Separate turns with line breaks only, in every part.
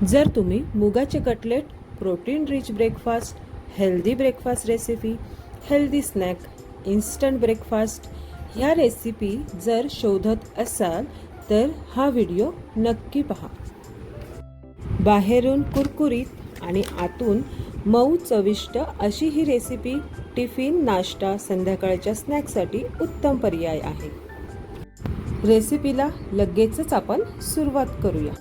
जर तुम्ही मुगाचे cutlet, protein rich breakfast, healthy breakfast recipe, healthy snack, instant breakfast ह्या रेसिपी जर शोधत असाल तर हा व्हिडिओ नक्की पहा। बाहेरून कुरकुरीत आणि आतून मऊ चविष्ट अशी ही रेसिपी टिफिन, नाश्ता, संध्याकाळच्या स्नॅक्ससाठी उत्तम पर्याय आहे। रेसिपीला लगेचच आपण सुरुवात करूया।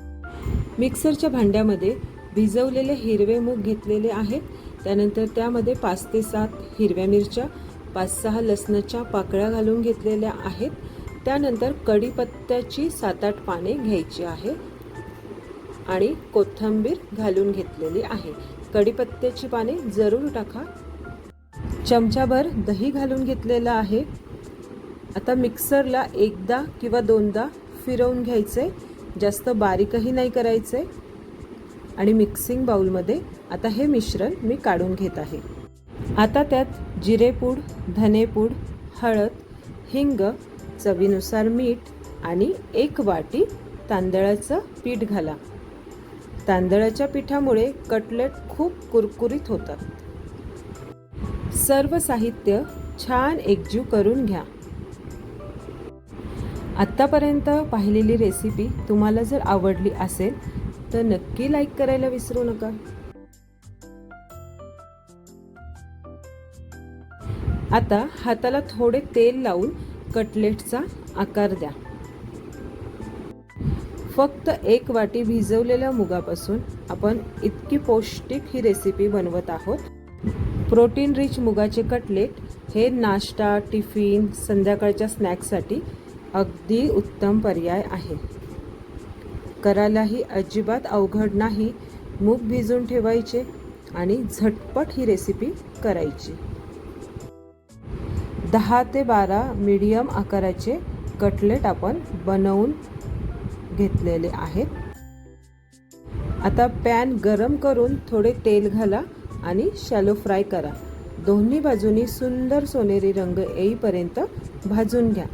मिक्सरच्या भांड्यामध्ये भिजवलेले हिरवे मूग घेतलेले आहेत। त्यानंतर त्यामध्ये 5 ते 7 हिरव्या मिरच्या, 5-6 लसणाच्या पाकळ्या घालून घेतलेल्या आहेत। त्यानंतर कढीपत्त्याची 7-8 पाने घ्यायची आहे आणि कोथिंबीर घालून घेतलेली आहे। कढीपत्त्याची पाने जरूर टाका। चमचाभर दही घालून घेतलेलं आहे। आता मिक्सरला एकदा किंवा दोनदा फिरवून घ्यायचे, जास्त बारीकही नाही करायचे। आणि मिक्सिंग बाउलमध्ये आता हे मिश्रण मी काढून घेत आहे। आता त्यात जिरेपूड, धनेपूड, हळद, हिंग, चवीनुसार मीठ आणि 1 वाटी तांदळाचं पीठ घाला। तांदळाच्या पिठामुळे कटलेट खूप कुरकुरीत होतात। सर्व साहित्य छान एकजीव करून घ्या। आत्तापर्यंत पाहिलेली रेसिपी तुम्हाला जर आवडली असेल तर नक्की लाईक करायला विसरू नका। आता हाताला थोडे तेल लावून कटलेटचा आकार द्या। फक्त 1 वाटी भिजवलेल्या मुगापासून आपण इतकी पौष्टिक ही रेसिपी बनवत आहोत। प्रोटीन रिच मुगाचे कटलेट हे नाश्ता, टिफिन, संध्याकाळच्या स्नॅक्ससाठी अगदी उत्तम पर्याय आहे। करायलाही अजिबात अवघड नाही। मूग भिजवून ठेवायचे आणि झटपट ही रेसिपी करायची। 10 ते 12 मीडियम आकाराचे कटलेट आपण बनवून घेतलेले आहेत। आता पॅन गरम करून थोडे तेल घाला आणि शॅलो फ्राय करा। दोन्ही बाजूनी सुंदर सोनेरी रंग येईपर्यंत भाजून घ्या।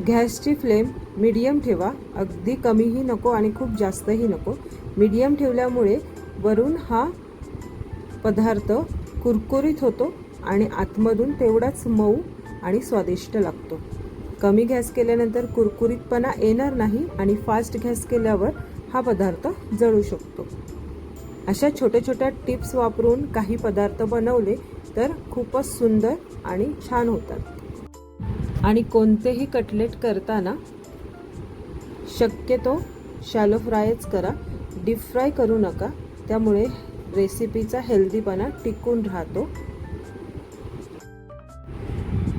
गॅसची फ्लेम मीडियम ठेवा, अगदी कमीही नको आणि खूप जास्तही नको। मीडियम ठेवल्यामुळे वरून हा पदार्थ कुरकुरीत होतो आणि आतमधून तेवढाच मऊ आणि स्वादिष्ट लागतो। कमी गॅस केल्यानंतर कुरकुरीतपणा येणार नाही आणि फास्ट गॅस केल्यावर हा पदार्थ जळू शकतो। अशा छोट्या छोट्या टिप्स वापरून काही पदार्थ बनवले तर खूपच सुंदर आणि छान होतात। आणि कोणतेही कटलेट करताना शक्यतो शॅलो फ्रायच करा, डीप फ्राय करू नका। त्यामुळे रेसिपीचा हेल्दीपणा टिकून राहतो।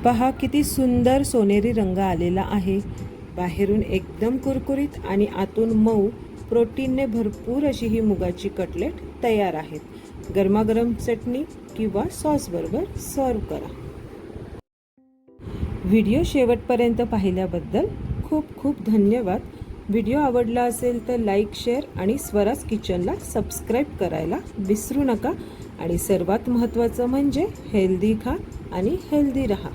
पहा किती सुंदर सोनेरी रंग आलेला आहे। बाहेरून एकदम कुरकुरीत आणि आतून मऊ, प्रोटीनने भरपूर अशी ही मुगाची कटलेट तयार आहेत। गरमागरम चटणी किंवा सॉस बरोबर सर्व करा। व्हिडिओ शेवटपर्यंत पाहिल्याबद्दल खूप खूप धन्यवाद। व्हिडिओ आवडला असेल तर लाईक, शेअर आणि स्वराज किचनला सबस्क्राईब करायला विसरू नका। आणि सर्वात महत्त्वाचं म्हणजे हेल्दी खा आणि हेल्दी रहा।